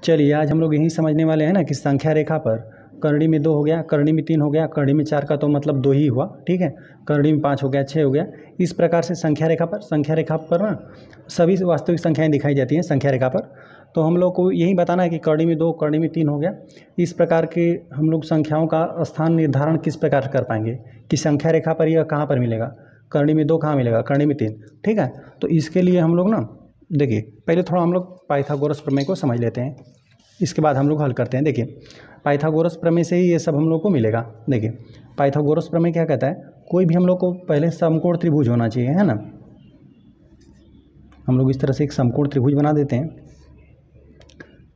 चलिए आज हम लोग यही समझने वाले हैं ना कि संख्या रेखा पर करणी में 2 हो गया, करणी में 3 हो गया, करणी में 4 का तो मतलब 2 ही हुआ, ठीक है। करणी में 5 हो गया, 6 हो गया। इस प्रकार से संख्या रेखा पर ना सभी वास्तविक संख्याएं दिखाई जाती हैं संख्या रेखा पर। तो हम लोग को यही बताना है कि करणी में 2, करणी में 3 हो गया। इस प्रकार के हम लोग संख्याओं का स्थान निर्धारण किस प्रकार कर पाएंगे कि संख्या रेखा पर यह कहाँ पर मिलेगा, करणी में 2 कहाँ मिलेगा, करणी में 3, ठीक है। तो इसके लिए हम लोग ना देखिए पहले थोड़ा हम लोग पाइथागोरस प्रमेय को समझ लेते हैं, इसके बाद हम लोग हल करते हैं। देखिए पाइथागोरस प्रमेय से ही ये सब हम लोग को मिलेगा। देखिए पाइथागोरस प्रमेय क्या कहता है, कोई भी हम लोग को पहले समकोण त्रिभुज होना चाहिए, है ना। हम लोग इस तरह से एक समकोण त्रिभुज बना देते हैं।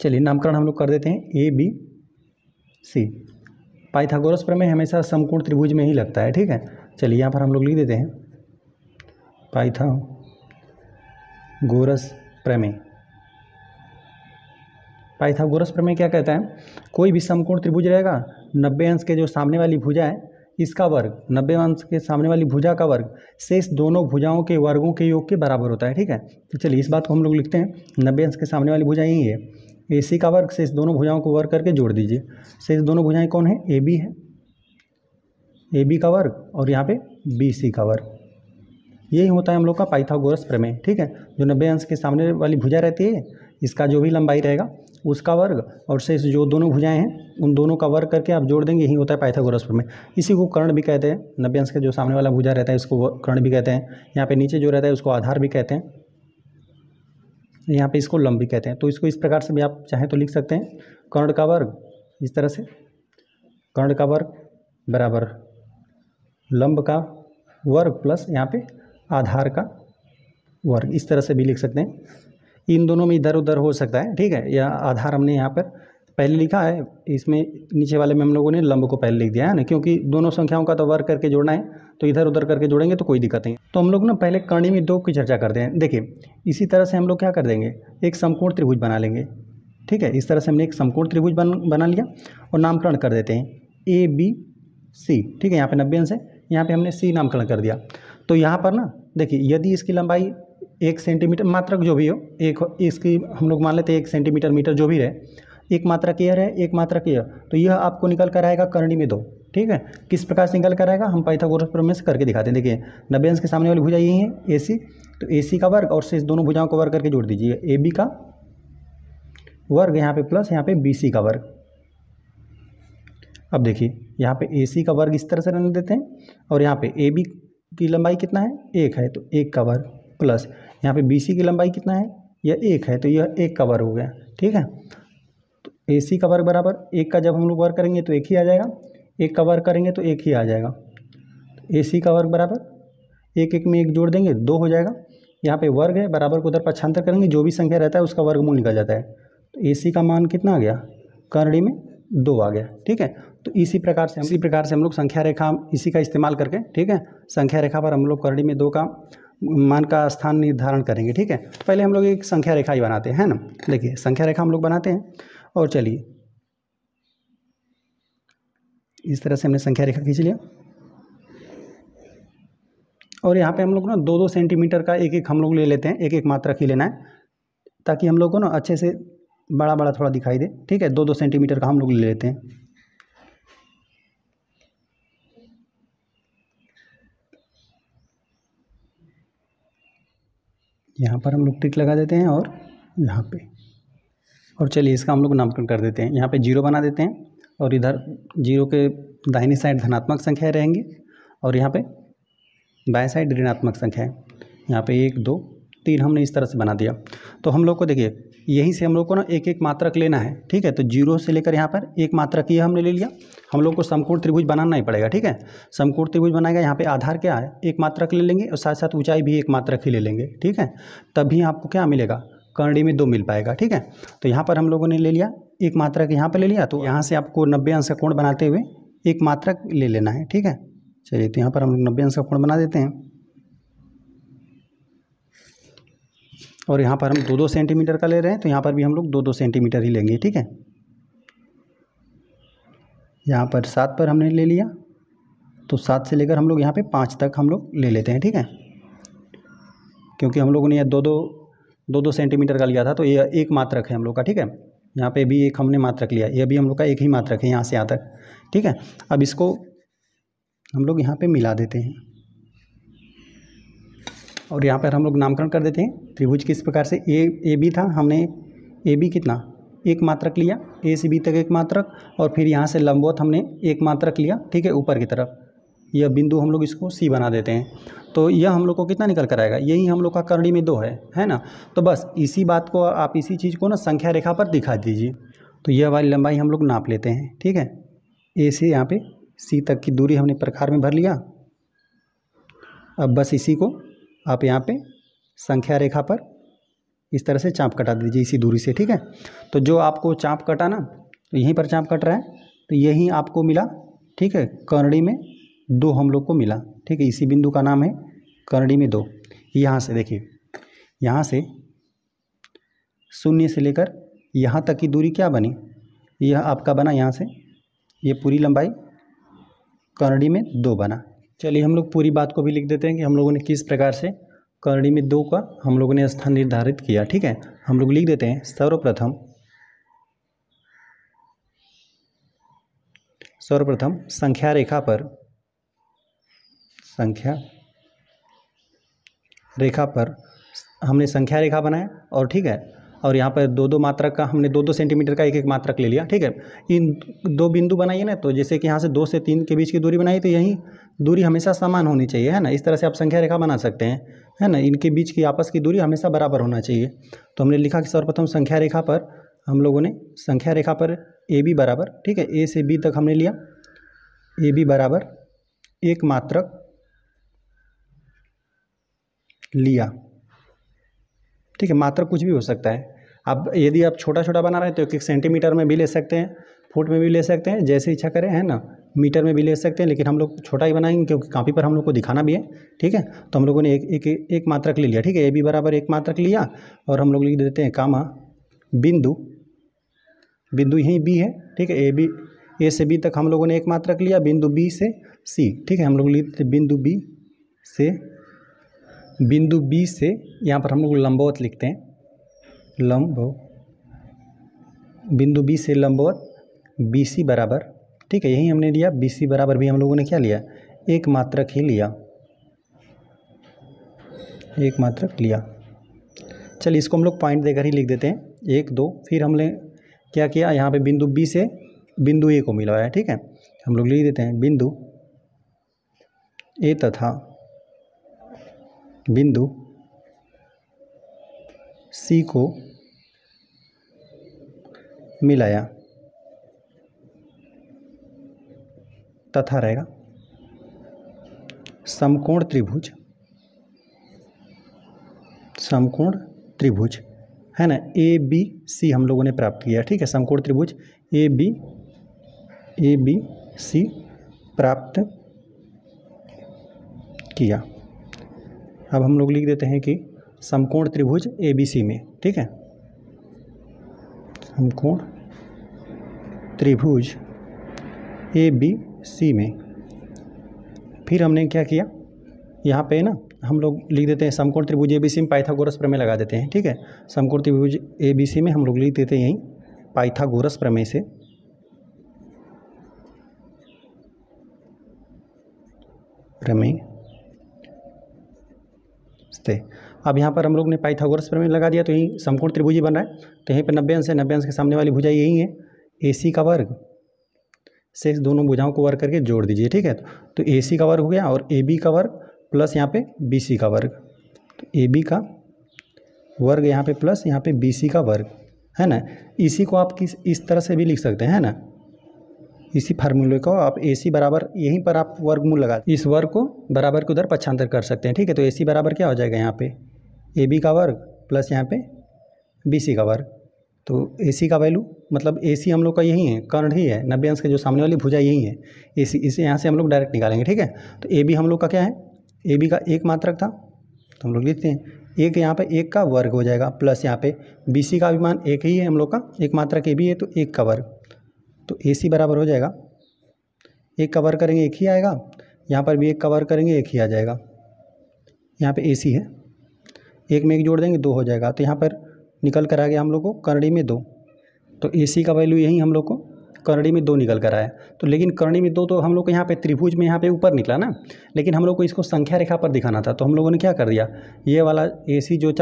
चलिए नामकरण हम लोग कर देते हैं ABC। पाइथागोरस प्रमेय हमेशा समकोण त्रिभुज में ही लगता है, ठीक है। चलिए यहाँ पर हम लोग लिख देते हैं पाइथागोरस प्रमेय। पाइथागोरस प्रमेय क्या कहता है, कोई भी समकोण त्रिभुज रहेगा, 90 अंश के जो सामने वाली भुजा है इसका वर्ग 90 अंश के सामने वाली भुजा का वर्ग शेष दोनों भुजाओं के वर्गों के योग के बराबर होता है, ठीक है। तो चलिए इस बात को हम लोग लिखते हैं, 90 अंश के सामने वाली भुजा यही है, AC का वर्ग शेष दोनों भुजाओं को वर्ग करके जोड़ दीजिए। शेष दोनों भुजाएं कौन है, AB है, AB का वर्ग और यहाँ पे BC का वर्ग। यही होता है हम लोग का पाइथागोरस प्रमेय, ठीक है। जो 90 अंश के सामने वाली भुजा रहती है इसका जो भी लंबाई रहेगा उसका वर्ग और शेष जो दोनों भुजाएं हैं उन दोनों का वर्ग करके आप जोड़ देंगे, यही होता है पाइथागोरस प्रमेय। इसी को कर्ण भी कहते हैं, 90 अंश के जो सामने वाला भुजा रहता है इसको कर्ण भी कहते हैं, यहाँ पे नीचे जो रहता है उसको आधार भी कहते हैं, यहाँ पे इसको लंब भी कहते हैं। तो इसको इस प्रकार से भी आप चाहें तो लिख सकते हैं, कर्ण का वर्ग इस तरह से, कर्ण का वर्ग बराबर लंब का वर्ग प्लस यहाँ पे आधार का वर्ग, इस तरह से भी लिख सकते हैं। इन दोनों में इधर उधर हो सकता है, ठीक है। या आधार हमने यहाँ पर पहले लिखा है, इसमें नीचे वाले में हम लोगों ने लंब को पहले लिख दिया है ना, क्योंकि दोनों संख्याओं का तो वर्ग करके जोड़ना है, तो इधर उधर करके जोड़ेंगे तो कोई दिक्कत नहीं। तो हम लोग ना पहले करणी में 2 की चर्चा करते हैं। देखिए इसी तरह से हम लोग क्या कर देंगे, एक समकोण त्रिभुज बना लेंगे, ठीक है। इस तरह से हमने एक समकोण त्रिभुज बना लिया और नामकरण कर देते हैं ABC, ठीक है। यहाँ पे 90 अंश है, यहाँ पे हमने C नामकरण कर दिया। तो यहाँ पर ना देखिए यदि इसकी लंबाई 1 सेंटीमीटर मात्रक जो भी हो, एक इसकी हम लोग मान लेते हैं 1 सेंटीमीटर मीटर जो भी रहे, एक मात्रक यह रहे, एक मात्रक यह, तो यह आपको निकल कर आएगा करणी में 2, ठीक है। किस प्रकार से निकल कर आएगा, हम पाइथागोरस प्रमेय से करके दिखाते हैं। देखिए 90 अंश के सामने वाली भुजा यही है AC, तो AC का वर्ग और शेष दोनों भुजाओं को वर्ग करके जोड़ दीजिए, AB का वर्ग यहाँ पे प्लस यहाँ पे BC का वर्ग। अब देखिए यहाँ पे AC का वर्ग इस तरह से रहने देते हैं और यहाँ पे AB की लंबाई कितना है, 1 है, तो 1 का वर्ग प्लस यहाँ पे BC की लंबाई कितना है, यह 1 है, तो यह 1 का वर्ग हो गया, ठीक है। तो AC का वर्ग बराबर 1 का जब हम लोग वर्ग करेंगे तो 1 ही आ जाएगा, 1 का वर्ग करेंगे तो 1 ही आ जाएगा। तो AC का वर्ग बराबर 1 1 में 1 जोड़ देंगे 2 हो जाएगा। यहाँ पे वर्ग है, बराबर को उधर पक्षांतर करेंगे, जो भी संख्या रहता है उसका वर्गमूल निकल जाता है। तो AC का मान कितना आ गया, करणी में 2 आ गया, ठीक है। तो इसी प्रकार से हम लोग संख्या रेखा इसी का इस्तेमाल करके, ठीक है, संख्या रेखा पर हम लोग करणी में 2 का मान का स्थान निर्धारण करेंगे, ठीक है। तो पहले हम लोग एक संख्या रेखा ही बनाते हैं, है ना। देखिए संख्या रेखा हम लोग बनाते हैं और चलिए इस तरह से हमने संख्या रेखा खींच लिया और यहाँ पे हम लोग ना 2-2 सेंटीमीटर का एक एक हम लोग ले लेते हैं, एक एक मात्रक ही लेना है ताकि हम लोग को ना अच्छे से बड़ा बड़ा थोड़ा दिखाई दे, ठीक है। 2-2 सेंटीमीटर का हम लोग ले लेते हैं। यहाँ पर हम लोग टिक लगा देते हैं और यहाँ पे, और चलिए इसका हम लोग नामकरण कर देते हैं। यहाँ पे 0 बना देते हैं और इधर 0 के दाहिनी साइड धनात्मक संख्या रहेंगी और यहाँ पे बाएं साइड ऋणात्मक संख्या है। यहाँ पे 1 2 3 हमने इस तरह से बना दिया। तो हम लोग को देखिए यहीं से हम लोग को ना एक एक मात्रक लेना है, ठीक है। तो 0 से लेकर यहाँ पर एक मात्रक ये हमने ले लिया। हम लोग को समकोण त्रिभुज बनाना ही पड़ेगा, ठीक है। समकोण त्रिभुज बनाएगा, यहाँ पे आधार क्या है, एक मात्रक ले लेंगे और साथ साथ ऊंचाई भी एक मात्रक ही ले लेंगे, ठीक है। तभी आपको क्या मिलेगा, करणी में 2 मिल पाएगा, ठीक है। तो यहाँ पर हम लोगों ने ले लिया एक मात्रक, यहाँ पर ले लिया, तो यहाँ से आपको 90 अंश का कोण बनाते हुए एक मात्रक ले लेना है, ठीक है। चलिए तो यहाँ पर हम लोग 90 अंश का कोण बना देते हैं और यहाँ पर हम 2-2 सेंटीमीटर का ले रहे हैं, तो यहाँ पर भी हम लोग 2-2 सेंटीमीटर ही लेंगे, ठीक है। यहाँ पर 7 पर हमने ले लिया, तो 7 से लेकर हम लोग यहाँ पे 5 तक हम लोग ले लेते हैं, ठीक है। क्योंकि हम लोगों ने यह 2-2 सेंटीमीटर का लिया था, तो यह एक मात्रक है हम लोग का, ठीक है। यहाँ पे भी एक हमने मात्रक लिया, ये भी हम लोग का एक ही मात्रक है यहाँ से यहाँ तक, ठीक है। अब इसको हम लोग यहाँ पे मिला देते हैं और यहाँ पर हम लोग नामकरण कर देते हैं त्रिभुज किस प्रकार से। ए बी था, हमने ए बी कितना एक मात्रक लिया, ए से बी तक एक मात्रक, और फिर यहाँ से लंबवत हमने एक मात्रक लिया, ठीक है, ऊपर की तरफ। यह बिंदु हम लोग इसको सी बना देते हैं। तो यह हम लोग को कितना निकल कर आएगा, यही हम लोग का करणी में 2 है ना। तो बस इसी बात को आप इसी चीज़ को ना संख्या रेखा पर दिखा दीजिए। तो यह वाली लंबाई हम लोग नाप लेते हैं, ठीक है। ए से यहाँ पे सी तक की दूरी हमने प्रकार में भर लिया। अब बस इसी को आप यहाँ पे संख्या रेखा पर इस तरह से चाप कटा दीजिए इसी दूरी से, ठीक है। तो जो आपको चाप कटा ना, तो यहीं पर चाप कट रहा है, तो यही आपको मिला, ठीक है। करणी में 2 हम लोग को मिला, ठीक है। इसी बिंदु का नाम है करणी में 2। यहाँ से देखिए, यहाँ से 0 से लेकर यहाँ तक की दूरी क्या बनी, यह आपका बना यहाँ से, ये पूरी लंबाई करणी में 2 बना। चलिए हम लोग पूरी बात को भी लिख देते हैं कि हम लोगों ने किस प्रकार से करणी में 2 का हम लोगों ने स्थान निर्धारित किया, ठीक है। हम लोग लिख देते हैं सर्वप्रथम संख्या रेखा पर हमने संख्या रेखा बनाया, और ठीक है, और यहाँ पर 2-2 मात्रक का हमने 2-2 सेंटीमीटर का एक मात्रक ले लिया, ठीक है। इन 2 बिंदु बनाइए ना, तो जैसे कि यहाँ से 2 से 3 के बीच की दूरी बनाई, तो यही दूरी हमेशा समान होनी चाहिए, है ना। इस तरह से आप संख्या रेखा बना सकते हैं, है ना। इनके बीच की आपस की दूरी हमेशा बराबर होना चाहिए। तो हमने लिखा कि सर्वप्रथम संख्या रेखा पर हम लोगों ने संख्या रेखा पर ए बी बराबर, ठीक है, ए से बी तक हमने लिया, ए बी बराबर एक मात्रक लिया, ठीक है। मात्रक कुछ भी हो सकता है। अब यदि आप छोटा छोटा बना रहे हैं तो 1 सेंटीमीटर में भी ले सकते हैं, फुट में भी ले सकते हैं, जैसे इच्छा करें, है ना। मीटर में भी ले सकते हैं, लेकिन हम लोग छोटा ही बनाएंगे क्योंकि कॉपी पर हम लोग को दिखाना भी है, ठीक है। तो हम लोगों ने एक मात्रक ले लिया, ठीक है। ए बी बराबर एक मात्रक लिया, और हम लोग लिख देते हैं कामा बिंदु यहीं बी है, ठीक है। ए से बी तक हम लोगों ने एक मात्रक लिया, बिंदु बी से सी, ठीक है। हम लोग लिख देते बिंदु बी से यहाँ पर हम लोग लंबवत लिखते हैं, बिंदु बी से लंबवत बी सी बराबर, ठीक है, यही हमने लिया। बी सी बराबर भी हम लोगों ने क्या लिया, एक मात्रक ही लिया, एक मात्रक लिया। चलिए इसको हम लोग पॉइंट देकर ही लिख देते हैं, 1 2। फिर हमने क्या किया, यहाँ पे बिंदु बी से बिंदु ए को मिलाया, ठीक है। हम लोग लिख देते हैं बिंदु ए तथा बिंदु सी को मिलाया, तथा रहेगा समकोण त्रिभुज, है ना। ए बी सी हम लोगों ने प्राप्त किया, ठीक है। समकोण त्रिभुज ए बी सी प्राप्त किया। अब हम लोग लिख देते हैं कि समकोण त्रिभुज ए बी सी में, ठीक है, समकोण त्रिभुज ए बी सी में। फिर हमने क्या किया, यहाँ पे ना हम लोग लिख देते हैं समकोण त्रिभुज ए बी सी में पाइथागोरस प्रमेय लगा देते हैं, ठीक है। समकोण त्रिभुज ए बी सी में हम लोग लिख देते हैं यहीं पाइथागोरस प्रमेय से अब यहाँ पर हम लोग ने पाइथागोरस प्रमेय लगा दिया, तो यहीं समकोण त्रिभुज ही बन रहा है। तो यहीं पर 90 अंश है, 90 अंश के सामने वाली भुजा यही है, ए सी का वर्ग से दोनों भुजाओं को वर्ग करके जोड़ दीजिए, ठीक है। तो ए सी का वर्ग हो गया, और ए बी का वर्ग प्लस यहाँ पे बी सी का वर्ग, तो ए बी का वर्ग यहाँ पे प्लस यहाँ पे बी सी का वर्ग, है ना। इसी को आप इस तरह से भी लिख सकते हैं ना, इसी फार्मूले को आप ए सी बराबर, यहीं पर आप वर्गमूल लगा इस वर्ग को बराबर के उधर पक्षांतर कर सकते हैं, ठीक है। तो ए सी बराबर क्या हो जाएगा, यहाँ पे ए बी का वर्ग प्लस यहाँ पे बी सी का वर्ग। तो ए सी का वैल्यू मतलब ए सी हम लोग का यही है, कर्ण ही है, 90 अंश के जो सामने वाली भुजा यही है ए सी, इसे यहाँ से हम लोग डायरेक्ट निकालेंगे, ठीक है। तो ए बी हम लोग का क्या है, ए बी का एक मात्रक था, तो हम लोग लिखते हैं एक, यहाँ पे 1 का वर्ग हो जाएगा, प्लस यहाँ पे बी सी का भी मान 1 ही है हम लोग का, एक मात्रक ए बी है, तो 1 का वर्ग। तो ए सी बराबर हो जाएगा 1 का वर्ग करेंगे 1 ही आएगा, यहाँ पर भी 1 का वर्ग करेंगे 1 ही आ जाएगा। यहाँ पे ए सी है, 1 में 1 जोड़ देंगे 2 हो जाएगा, तो यहाँ पर निकल कर आ गया हम लोग को करणी में 2। तो ए सी का वैल्यू यही हम लोग को करणी में 2 निकल कर आया। तो लेकिन करणी में 2 तो हम लोग को यहाँ पे त्रिभुज में यहाँ पे ऊपर निकला ना, लेकिन हम लोग को इसको संख्या रेखा पर दिखाना था। तो हम लोगों ने क्या कर दिया, ये वाला ए सी जो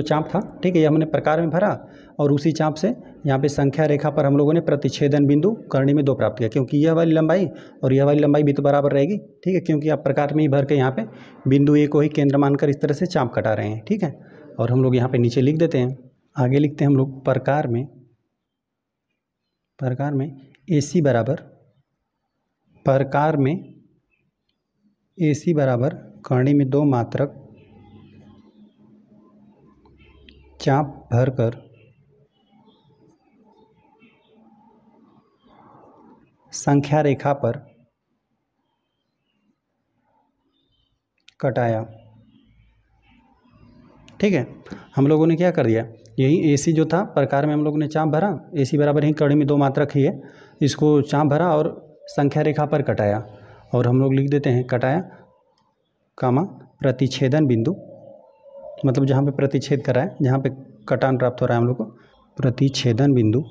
चाप था, ठीक है, ये हमने प्रकार में भरा और उसी चाप से यहाँ पे संख्या रेखा पर हम लोगों ने प्रतिच्छेदन बिंदु करणी में 2 प्राप्त किया, क्योंकि यह वाली लंबाई और यह वाली लंबाई भी तो बराबर रहेगी, ठीक है, क्योंकि आप प्रकार में ही भर के यहाँ पे बिंदु ए को ही केंद्र मानकर इस तरह से चाप कटा रहे हैं, ठीक है। और हम लोग यहाँ पे नीचे लिख देते हैं, आगे लिखते हैं हम लोग प्रकार में ए सी बराबर करणी में 2 मात्रक चाप भरकर संख्या रेखा पर कटाया, ठीक है। हम लोगों ने क्या कर दिया, यही ए सी जो था प्रकार में हम लोगों ने चाप भरा, ए सी बराबर ही करणी में 2 मात्रक ही है, इसको चाप भरा और संख्या रेखा पर कटाया। और हम लोग लिख देते हैं कटाया कामा प्रतिच्छेदन बिंदु, मतलब जहाँ पे प्रतिच्छेद करा है, जहाँ पे कटान प्राप्त हो रहा है हम लोग को, प्रतिच्छेदन बिंदु,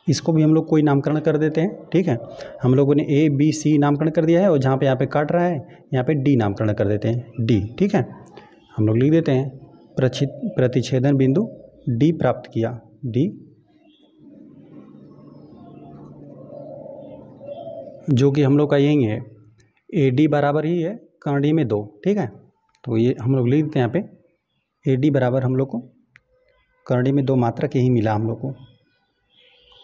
इसको भी हम लोग कोई नामकरण कर देते हैं, ठीक है। हम लोगों ने ए बी सी नामकरण कर दिया है और जहाँ पे यहाँ पे काट रहा है यहाँ पे डी नामकरण कर देते हैं, डी, ठीक है। हम लोग लिख देते हैं प्रतिच्छेदन बिंदु डी प्राप्त किया, डी, जो कि हम लोग का यही है, ए डी बराबर ही है करणी में 2, ठीक है। तो ये हम लोग लिख देते हैं यहाँ पे ए डी बराबर हम लोग को करणी में 2 मात्रक यही मिला हम लोग को,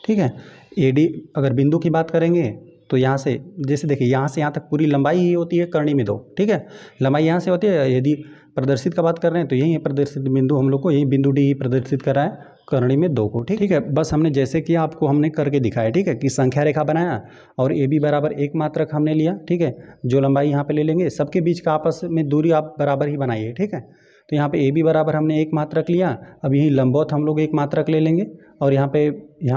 ठीक है। ए डी अगर बिंदु की बात करेंगे तो यहाँ से, जैसे देखिए यहाँ से यहाँ तक पूरी लंबाई ही होती है करणी में 2, ठीक है, लंबाई यहाँ से होती है। यदि प्रदर्शित का बात कर रहे हैं तो यही है प्रदर्शित बिंदु, हम लोग को यही बिंदु डी ही प्रदर्शित कर रहा है करणी में 2 को, ठीक है। बस हमने जैसे किया आपको हमने करके दिखाया, ठीक है, कि संख्या रेखा बनाया और ए बी बराबर 1 मात्रक हमने लिया, ठीक है। जो लंबाई यहाँ पे ले लेंगे, सबके बीच का आपस में दूरी आप बराबर ही बनाइए, ठीक है। तो यहाँ पे ए बी बराबर हमने 1 मात्रक लिया, अब यही लंबवत हम लोग 1 मात्रक ले लेंगे और यहाँ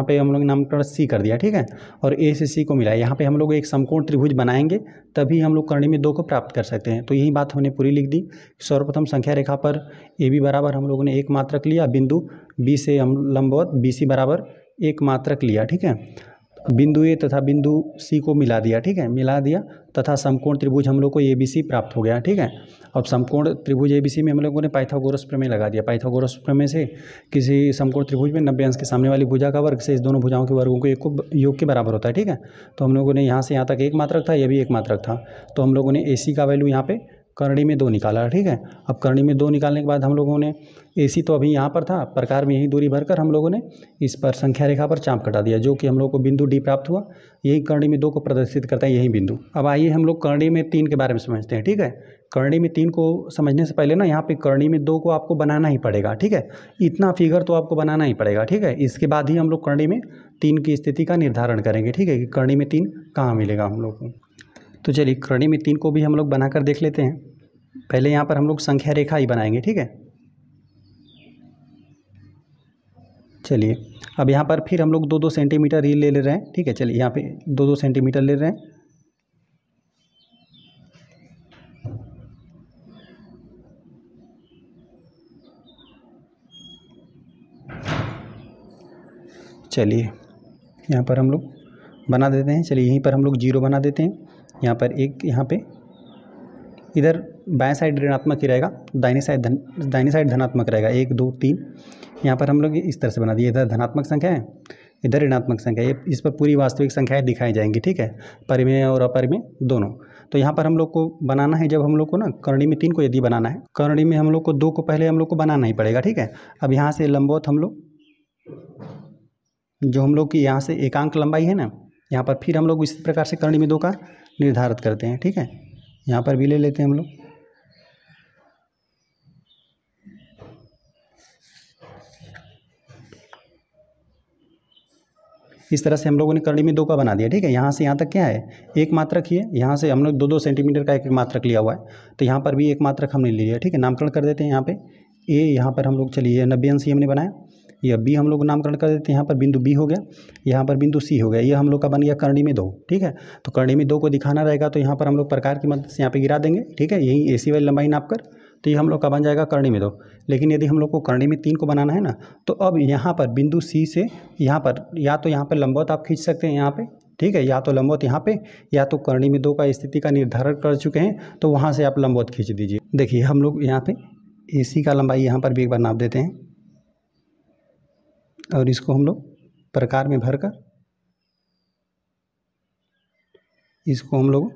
पे हम लोग नामकरण सी कर दिया, ठीक है। और ए से सी को मिला, यहाँ पे हम लोग एक समकोण त्रिभुज बनाएंगे तभी हम लोग करणी में 2 को प्राप्त कर सकते हैं। तो यही बात हमने पूरी लिख दी। सर्वप्रथम संख्या रेखा पर ए बी बराबर हम लोगों ने 1 मात्रक लिया, बिंदु बी से हम लंबवत बी सी बराबर 1 मात्रक लिया, ठीक है। बिंदु ए तथा बिंदु सी को मिला दिया, ठीक है, मिला दिया तथा समकोण त्रिभुज हम लोग को ए बी सी प्राप्त हो गया, ठीक है। अब समकोण त्रिभुज ए बी सी में हम लोगों ने पाइथागोरस प्रमेय लगा दिया। पाइथागोरस प्रमेय से किसी समकोण त्रिभुज में 90 अंश के सामने वाली भुजा का वर्ग से इस दोनों भुजाओं के वर्गों को योग के बराबर होता है, ठीक है। तो हम लोगों ने यहाँ से यहाँ तक 1 मात्रक था, यह भी 1 मात्रक था, तो हम लोगों ने ए सी का वैल्यू यहाँ पे करणी में 2 निकाला, ठीक है। अब करणी में 2 निकालने के बाद हम लोगों ने ए सी तो अभी यहाँ पर था, प्रकार में यही दूरी भरकर हम लोगों ने इस पर संख्या रेखा पर चाप कटा दिया, जो कि हम लोग को बिंदु डी प्राप्त हुआ। यही करणी में 2 को प्रदर्शित करता है, यही बिंदु। अब आइए हम लोग करणी में 3 के बारे में समझते हैं, ठीक है। करणी में 3 को समझने से पहले ना यहाँ पे करणी में 2 को आपको बनाना ही पड़ेगा, ठीक है। इतना फिगर तो आपको बनाना ही पड़ेगा, ठीक है। इसके बाद ही हम लोग करणी में 3 की स्थिति का निर्धारण करेंगे, ठीक है, कि करणी में 3 कहाँ मिलेगा हम लोग को। तो चलिए करणी में 3 को भी हम लोग बनाकर देख लेते हैं। पहले यहाँ पर हम लोग संख्या रेखा ही बनाएंगे, ठीक है। चलिए अब यहाँ पर फिर हम लोग 2-2 सेंटीमीटर ही ले रहे हैं, ठीक है। चलिए यहाँ पे 2-2 सेंटीमीटर ले रहे हैं। चलिए यहाँ पर हम लोग बना देते हैं। चलिए यहीं पर हम लोग 0 बना देते हैं। यहाँ पर एक, यहाँ पे इधर बाएं साइड ऋणात्मक ही रहेगा, दाहिनी साइड धनात्मक रहेगा। 1 2 3 यहाँ पर हम लोग इस तरह से बना दिए। इधर धनात्मक संख्या है, इधर ऋणात्मक संख्या है। इस पर पूरी वास्तविक संख्याएं दिखाई जाएंगी, ठीक है, परिमेय और अपरिमेय दोनों। तो यहाँ पर हम लोग को बनाना है, जब हम लोग को ना करणी में 3 को यदि बनाना है, करणी में हम लोग को 2 को पहले हम लोग को बनाना ही पड़ेगा, ठीक है। अब यहाँ से लंबवत हम लोग, जो हम लोग की यहाँ से एकांक लंबाई है ना, यहाँ पर फिर हम लोग इसी प्रकार से करणी में 2 का निर्धारित करते हैं, ठीक है। यहाँ पर भी ले लेते हैं हम लोग। इस तरह से हम लोगों ने करणी में 2 का बना दिया, ठीक है। यहाँ से यहाँ तक क्या है, 1 मात्रक ही है। यहाँ से हम लोग 2-2 सेंटीमीटर का 1-1 मात्रक लिया हुआ है, तो यहाँ पर भी 1 मात्रक हमने लिया, ठीक है। नामकरण कर देते हैं यहाँ पे ए, यहाँ पर हम लोग, चलिए 90 अंश हमने बनाया। यह बी हम लोग नामकरण कर देते हैं, यहाँ पर बिंदु बी हो गया, यहाँ पर बिंदु सी हो गया। ये हम लोग का बन गया करणी में 2, ठीक है। तो करणी में 2 को दिखाना रहेगा तो यहाँ पर हम लोग प्रकार की मदद से यहाँ पे गिरा देंगे, ठीक है। यही ए सी वाली लंबाई नाप कर तो ये हम लोग का बन जाएगा करणी में 2। लेकिन यदि हम लोग को करणी में 3 को बनाना है ना, तो अब यहाँ पर बिंदु सी से यहाँ पर या तो यहाँ पर लंबवत आप खींच सकते हैं यहाँ पे, ठीक है, या तो लंबवत यहाँ पे, या तो करणी में 2 का स्थिति का निर्धारण कर चुके हैं तो वहाँ से आप लंबवत खींच दीजिए। देखिए हम लोग यहाँ पे AC का लंबाई यहाँ पर भी एक बार नाप देते हैं और इसको हम लोग प्रकार में भरकर इसको हम लोग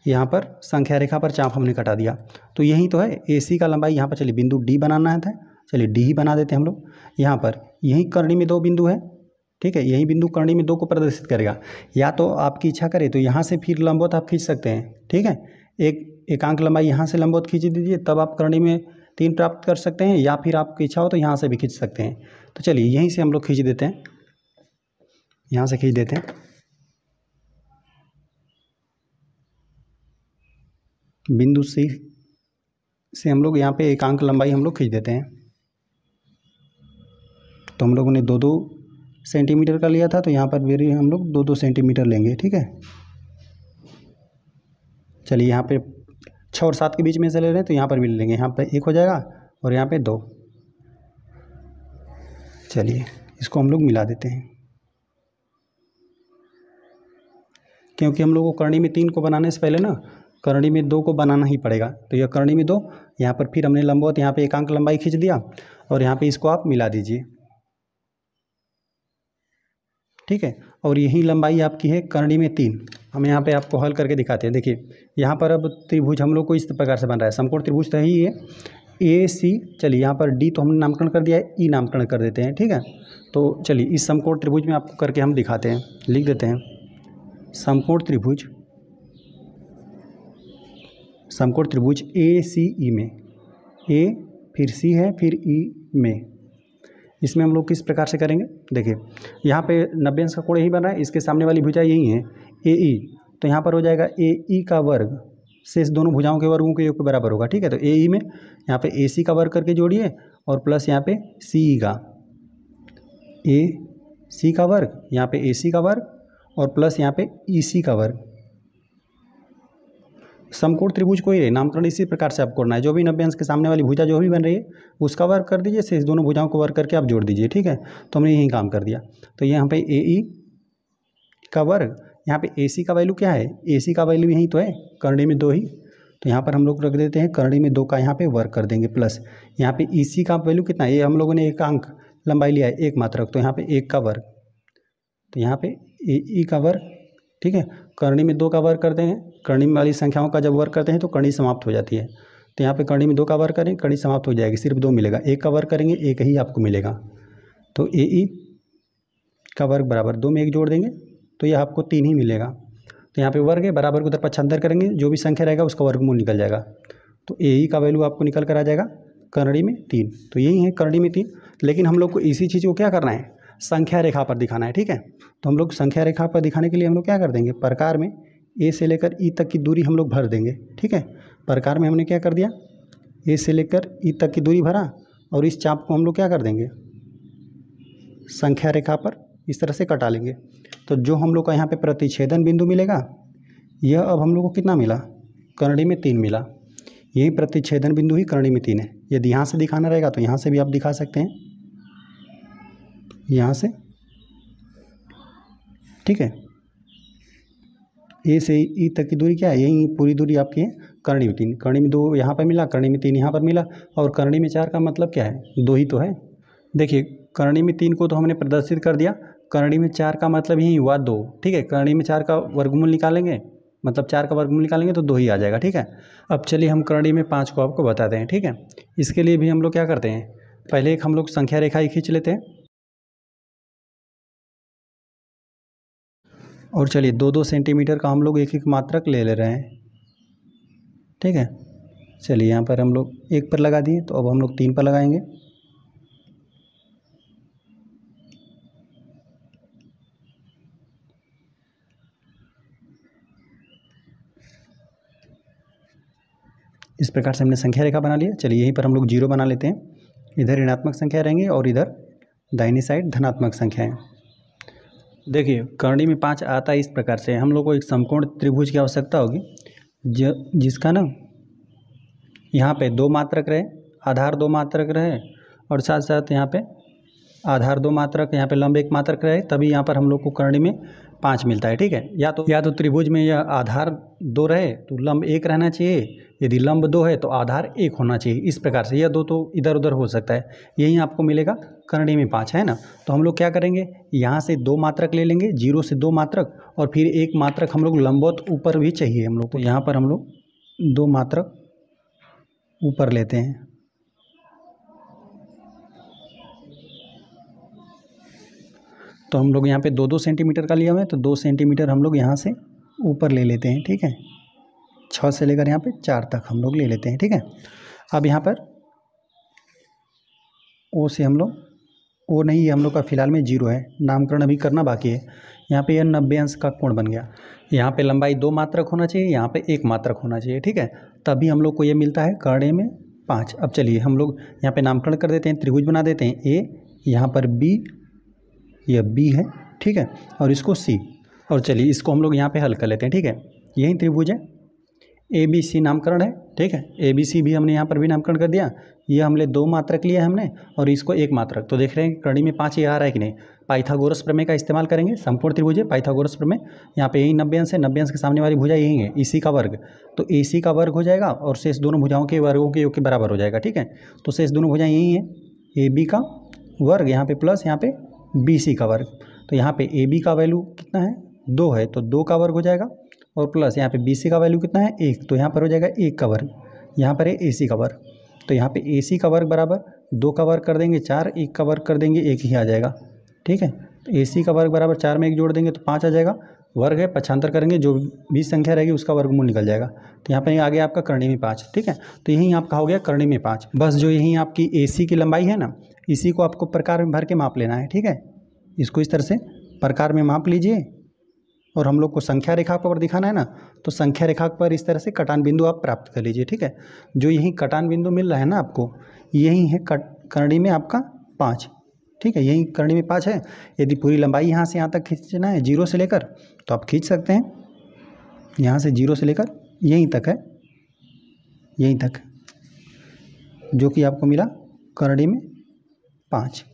यहाँ पर संख्या रेखा पर चाप हमने कटा दिया। तो यही तो है AC का लंबाई। यहाँ पर चलिए बिंदु D बनाना है था, चलिए D ही बना देते हैं हम लोग। यहाँ पर यही करणी में 2 बिंदु है, ठीक है, यही बिंदु करणी में 2 को प्रदर्शित करेगा। या तो आपकी इच्छा करे तो यहाँ से फिर लंबवत आप खींच सकते हैं, ठीक है, एक एकांक लंबाई यहाँ से लंबवत खींच दीजिए, तब आप करणी में 3 प्राप्त कर सकते हैं, या फिर आपकी इच्छा हो तो यहाँ से भी खींच सकते हैं। तो चलिए यहीं से हम लोग खींच देते हैं, यहाँ से खींच देते हैं। बिंदु C से हम लोग यहाँ पे एकांक लंबाई हम लोग खींच देते हैं। तो हम लोगों ने 2-2 सेंटीमीटर का लिया था, तो यहाँ पर भी हम लोग 2-2 सेंटीमीटर लेंगे, ठीक है। चलिए यहाँ पे 6 और 7 के बीच में से ले रहे हैं तो यहाँ पर भी ले लेंगे, यहाँ पे 1 हो जाएगा और यहाँ पे 2। चलिए इसको हम लोग मिला देते हैं, क्योंकि हम लोग को करणी में 3 को बनाने से पहले ना करणी में 2 को बनाना ही पड़ेगा। तो यह करणी में 2, यहाँ पर फिर हमने लंबवत यहाँ पे एकांक लंबाई खींच दिया और यहाँ पे इसको आप मिला दीजिए, ठीक है। और यही लंबाई आपकी है करणी में 3। हम यहाँ पे आपको हल करके दिखाते हैं। देखिए यहाँ पर अब त्रिभुज हम लोग को इस प्रकार से बन रहा है, समकोण त्रिभुज तो ही है AC। चलिए यहाँ पर D तो हमने नामकरण कर दिया है, E नामकरण कर देते हैं, ठीक है। तो चलिए इस समकोण त्रिभुज में आपको करके हम दिखाते हैं, लिख देते हैं समकोण त्रिभुज ACE में, A फिर C है फिर E में। इसमें हम लोग किस प्रकार से करेंगे, देखिए यहाँ पे 90 अंश का कोण यही बन रहा है, इसके सामने वाली भुजा यही है AE। तो यहाँ पर हो जाएगा AE का वर्ग शेष दोनों भुजाओं के वर्गों के योग के बराबर होगा, ठीक है। तो AE में यहाँ पे AC का वर्ग करके जोड़िए और प्लस यहाँ पे CE का, AC का वर्ग, यहाँ पे AC का वर्ग और प्लस यहाँ पे EC का वर्ग। समकोण त्रिभुज को ही नामकरण इसी प्रकार से आपको करना है। जो भी 90 अंश के सामने वाली भुजा जो भी बन रही है उसका वर्ग कर दीजिए, शेष दोनों भुजाओं को वर्ग करके आप जोड़ दीजिए, ठीक है। तो हमने यही काम कर दिया। तो यहाँ पे AE का वर्ग, यहाँ पे AC का वैल्यू क्या है, AC का वैल्यू यही तो है करणी में 2 ही। तो यहाँ पर हम लोग रख देते हैं करणी में 2 का यहाँ पे वर्ग कर देंगे, प्लस यहाँ पे EC का वैल्यू कितना है, ये हम लोगों ने एकांक लंबाई लिया है 1 मात्रक, तो यहाँ पे 1 का वर्ग, तो यहाँ पे AE का वर्ग, ठीक है। करणी में 2 का वर्ग करते हैं, करणी में वाली संख्याओं का जब वर्ग करते हैं तो करणी समाप्त हो जाती है। तो यहाँ पे करणी में 2 का वर्ग करें, करणी समाप्त हो जाएगी, सिर्फ 2 मिलेगा। 1 का वर्ग करेंगे 1 ही आपको मिलेगा। तो AE का वर्ग बराबर 2 में 1 जोड़ देंगे तो यह आपको 3 ही मिलेगा। तो यहाँ पे वर्ग है, बराबर को उधर पक्षांतर करेंगे, जो भी संख्या रहेगा उसका वर्गमूल निकल जाएगा। तो AE का वैल्यू आपको निकल कर आ जाएगा करणी में 3। तो यही है करणी में 3। लेकिन हम लोग को इसी चीज़ को क्या करना है, संख्या रेखा पर दिखाना है, ठीक है। तो हम लोग संख्या रेखा पर दिखाने के लिए हम लोग क्या कर देंगे, प्रकार में A से लेकर E तक की दूरी हम लोग भर देंगे, ठीक है। प्रकार में हमने क्या कर दिया, A से लेकर E तक की दूरी भरा और इस चाप को हम लोग क्या कर देंगे, संख्या रेखा पर इस तरह से कटा लेंगे। तो जो हम लोग का यहाँ पे प्रतिच्छेदन बिंदु मिलेगा, यह अब हम लोग को कितना मिला, करणी में 3 मिला। यही प्रतिच्छेदन बिंदु ही करणी में 3 है। यदि यहाँ से दिखाना रहेगा तो यहाँ से भी आप दिखा सकते हैं, यहाँ से, ठीक है। A से E तक की दूरी क्या है, यही पूरी दूरी आपकी है करणी में 3। करणी में 2 यहाँ पर मिला, करणी में 3 यहाँ पर मिला, और करणी में 4 का मतलब क्या है, 2 ही तो है। देखिए करणी में 3 को तो हमने प्रदर्शित कर दिया, करणी में 4 का मतलब यही हुआ 2, ठीक है। करणी में 4 का वर्गमूल निकालेंगे, मतलब 4 का वर्गमूल निकालेंगे तो 2 ही आ जाएगा, ठीक है। अब चलिए हम करणी में 5 को आपको बताते हैं, ठीक है। इसके लिए भी हम लोग क्या करते हैं, पहले एक हम लोग संख्या रेखा ही खींच लेते हैं, और चलिए 2-2 सेंटीमीटर का हम लोग एक एक मात्रक ले रहे हैं, ठीक है। चलिए यहाँ पर हम लोग 1 पर लगा दिए, तो अब हम लोग 3 पर लगाएंगे। इस प्रकार से हमने संख्या रेखा बना लिया। चलिए यहीं पर हम लोग 0 बना लेते हैं, इधर ऋणात्मक संख्या रहेंगे और इधर दाहिनी साइड धनात्मक संख्याएं। देखिए करणी में 5 आता है इस प्रकार से। हम लोग को एक समकोण त्रिभुज की आवश्यकता होगी जिसका ना यहाँ पे 2 मात्रक रहे, आधार 2 मात्रक रहे और साथ साथ यहाँ पे आधार 2 मात्रक, यहाँ पे लंब 1 मात्रक रहे, तभी यहाँ पर हम लोग को करणी में 5 मिलता है। ठीक है, या तो त्रिभुज में यह आधार 2 रहे तो लंब 1 रहना चाहिए, यदि लंब 2 है तो आधार 1 होना चाहिए। इस प्रकार से यह 2 तो इधर उधर हो सकता है, यही आपको मिलेगा करणी में 5 है ना। तो हम लोग क्या करेंगे, यहाँ से 2 मात्रक ले लेंगे, 0 से 2 मात्रक और फिर 1 मात्रक हम लोग लंबवत ऊपर भी चाहिए हम लोग को। यहाँ पर हम लोग 2 मात्रक ऊपर लेते हैं। तो हम लोग यहाँ पे 2-2 सेंटीमीटर का लिया हुआ है, तो 2 सेंटीमीटर हम लोग यहाँ से ऊपर ले लेते हैं। ठीक है, 6 से लेकर यहाँ पे 4 तक हम लोग ले लेते हैं। ठीक है, अब यहाँ पर ओ से हम लोग, ओ नहीं है हम लोग का फिलहाल में 0 है, नामकरण अभी करना बाकी है। यहाँ पे यह 90 अंश का कोण बन गया। यहाँ पे लंबाई 2 मात्रक होना चाहिए, यहाँ पे 1 मात्रक होना चाहिए। ठीक है, तभी हम लोग को ये मिलता है करणी में 5। अब चलिए हम लोग यहाँ पे नामकरण कर देते हैं, त्रिभुज बना देते हैं। ए, यहाँ पर बी, यह बी है। ठीक है, और इसको सी, और चलिए इसको हम लोग यहाँ पे हल कर लेते हैं। ठीक है, यही त्रिभुज है, ए बी सी नामकरण है। ठीक है, ए बी सी भी हमने यहाँ पर भी नामकरण कर दिया। ये हमने 2 मात्रक लिया है हमने और इसको 1 मात्रक, तो देख रहे हैं करणी में 5 ये आ रहा है कि नहीं। पाइथागोरस प्रमेय का इस्तेमाल करेंगे, संपूर्ण त्रिभुज है पाइथागोरस प्रमेय। यहाँ पे यही 90 अंश है, 90 अंश के सामने वाली भुजा यही है, इसी का वर्ग, तो एसी का वर्ग हो जाएगा और शेष दोनों भुजाओं के वर्गों के योग के बराबर हो जाएगा। ठीक है, तो शेष दोनों भुजाएं यही है, ए बी का वर्ग यहाँ पे प्लस यहाँ पे बी सी का वर्ग। तो यहाँ पे ए बी का वैल्यू कितना है, 2 है, तो 2 का वर्ग हो जाएगा और प्लस यहाँ पे बी सी का वैल्यू कितना है, 1, तो यहाँ पर हो जाएगा 1 का वर्ग। यहाँ पर है ए सी का वर्ग, तो यहाँ पे ए सी का वर्ग बराबर 2 का वर्ग कर देंगे 4, 1 का वर्ग कर देंगे 1 ही आ जाएगा। ठीक है, तो ए सी का वर्ग बराबर 4 में 1 जोड़ देंगे तो 5 आ जाएगा। वर्ग है, पक्षांतर करेंगे, जो भी संख्या रहेगी उसका वर्गमूल निकल जाएगा। तो यहाँ पे आ गया आपका करणी में 5। ठीक है, तो यही आपका हो गया करणी में 5। बस जो यही आपकी ए सी की लंबाई है ना, इसी को आपको प्रकार में भर के माप लेना है। ठीक है, इसको इस तरह से प्रकार में माप लीजिए और हम लोग को संख्या रेखा पर दिखाना है ना, तो संख्या रेखा पर इस तरह से कटान बिंदु आप प्राप्त कर लीजिए। ठीक है, जो यही कटान बिंदु मिल रहा है ना आपको, यही है करणी में आपका 5। ठीक है, यही करणी में 5 है। यदि पूरी लंबाई यहाँ से यहाँ तक खींचना है 0 से लेकर, तो आप खींच सकते हैं, यहाँ से 0 से लेकर यहीं तक है, यहीं तक, जो कि आपको मिला करणी में 5।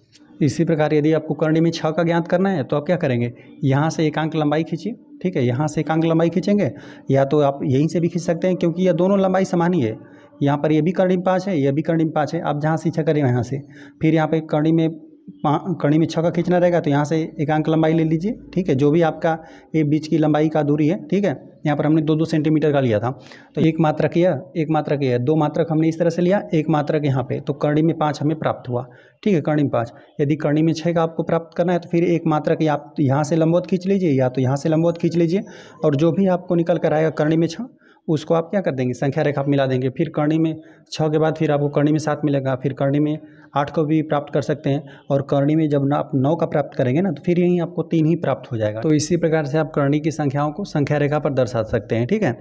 इसी प्रकार यदि आपको करणी में 6 का ज्ञात करना है तो आप क्या करेंगे, यहाँ से एकांक लंबाई खींचिए। ठीक है, यहाँ से एकांक लंबाई खींचेंगे, या तो आप यहीं से भी खींच सकते हैं, क्योंकि ये दोनों लंबाई समान ही है। यहाँ पर ये भी करणी में 5 है, ये भी करणी में 5 है। आप जहाँ से इच्छा करें यहाँ से, फिर यहाँ पे करणी में 6 का खींचना रहेगा, तो यहाँ से एकांक लंबाई ले लीजिए। ठीक है, जो भी आपका ये बीच की लंबाई का दूरी है। ठीक है, यहाँ पर हमने 2-2 सेंटीमीटर का लिया था, तो 1 मात्रक यह, 1 मात्रक यह, 2 मात्रक हमने इस तरह से लिया, 1 मात्रक यहाँ पे, तो करणी में 5 हमें प्राप्त हुआ। ठीक है, करणी में 5। यदि करणी में 6 का आपको प्राप्त करना है तो फिर 1 मात्रक या आप यहाँ से लंबवत खींच लीजिए, या तो यहाँ से लंबवत खींच लीजिए, और जो भी आपको निकल कर आएगा करणी में 6, उसको आप क्या कर देंगे, संख्या रेखा मिला देंगे। फिर करणी में 6 के बाद फिर आपको करणी में 7 मिलेगा, फिर करणी में 8 को भी प्राप्त कर सकते हैं, और करणी में जब आप 9 का प्राप्त करेंगे ना, तो फिर यहीं आपको 3 ही प्राप्त हो जाएगा। तो इसी प्रकार से आप करणी की संख्याओं को संख्या रेखा पर दर्शा सकते हैं। ठीक है,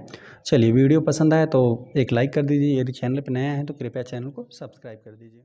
चलिए वीडियो पसंद आए तो एक लाइक कर दीजिए, यदि चैनल पर नया है तो कृपया चैनल को सब्सक्राइब कर दीजिए।